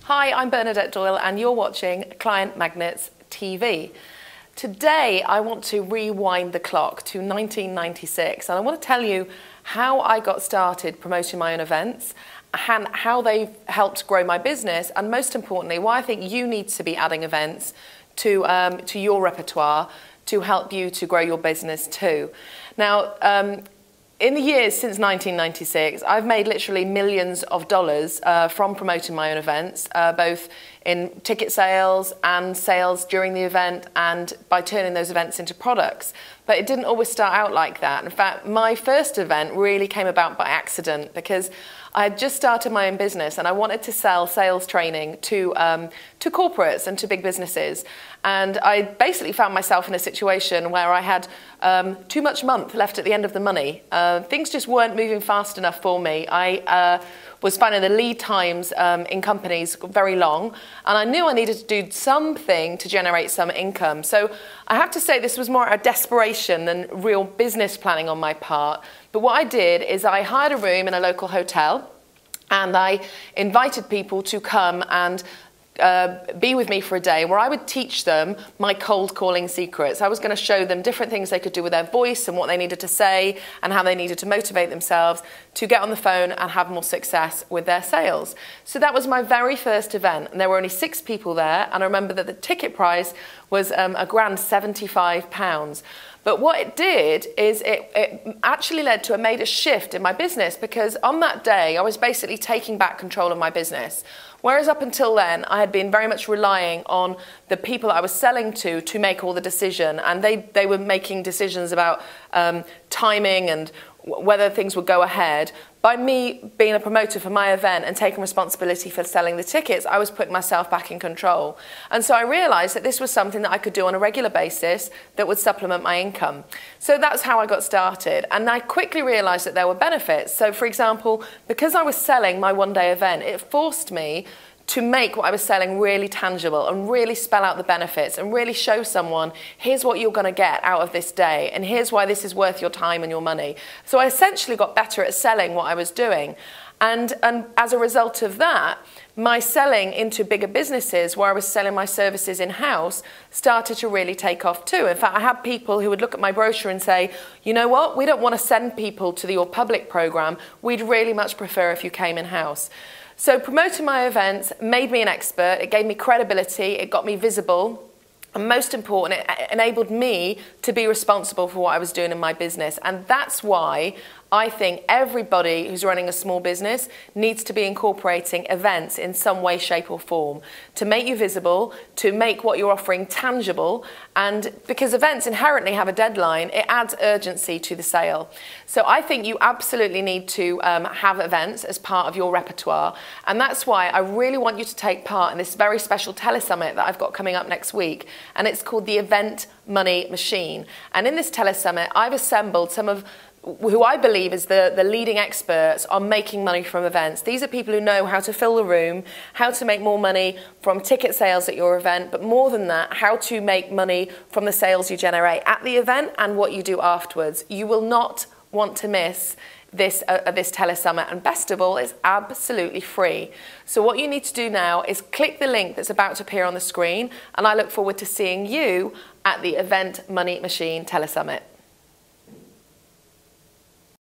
Hi, I'm Bernadette Doyle and you're watching Client Magnets TV. Today I want to rewind the clock to 1996 and I want to tell you how I got started promoting my own events and how they've helped grow my business, and most importantly why I think you need to be adding events to your repertoire to help you to grow your business too. Now, in the years since 1996, I've made literally millions of dollars from promoting my own events, both in ticket sales and sales during the event and by turning those events into products. But it didn't always start out like that. In fact, my first event really came about by accident because I had just started my own business and I wanted to sell sales training to corporates and to big businesses. And I basically found myself in a situation where I had too much month left at the end of the money. Things just weren't moving fast enough for me. I was finding the lead times in companies very long, and I knew I needed to do something to generate some income. So I have to say this was more a desperation than real business planning on my part. But what I did is I hired a room in a local hotel and I invited people to come and be with me for a day where I would teach them my cold calling secrets. I was going to show them different things they could do with their voice and what they needed to say and how they needed to motivate themselves to get on the phone and have more success with their sales. So that was my very first event, and there were only 6 people there, and I remember that the ticket price was a grand £75. But what it did is it actually led to a major shift in my business, because on that day I was basically taking back control of my business. Whereas up until then, I had been very much relying on the people I was selling to make all the decision, and they were making decisions about timing and whether things would go ahead. By me being a promoter for my event and taking responsibility for selling the tickets, I was putting myself back in control. And so I realised that this was something that I could do on a regular basis that would supplement my income. So that's how I got started. And I quickly realised that there were benefits. So for example, because I was selling my one-day event, it forced me to make what I was selling really tangible and really spell out the benefits and really show someone, here's what you're going to get out of this day and here's why this is worth your time and your money. So I essentially got better at selling what I was doing. And as a result of that, my selling into bigger businesses where I was selling my services in-house started to really take off too. In fact, I had people who would look at my brochure and say, you know what, we don't want to send people to your public program. We'd really much prefer if you came in-house. So promoting my events made me an expert, it gave me credibility, it got me visible, and most important, it enabled me to be responsible for what I was doing in my business. And that's why I think everybody who's running a small business needs to be incorporating events in some way, shape or form to make you visible, to make what you're offering tangible, and because events inherently have a deadline, it adds urgency to the sale. So I think you absolutely need to have events as part of your repertoire, and that's why I really want you to take part in this very special telesummit that I've got coming up next week, and it's called the Event Money Machine. And in this telesummit, I've assembled some of who I believe is the leading experts on making money from events. These are people who know how to fill the room, how to make more money from ticket sales at your event, but more than that, how to make money from the sales you generate at the event and what you do afterwards. You will not want to miss this telesummit, and best of all, it's absolutely free. So what you need to do now is click the link that's about to appear on the screen, and I look forward to seeing you at the Event Money Machine telesummit.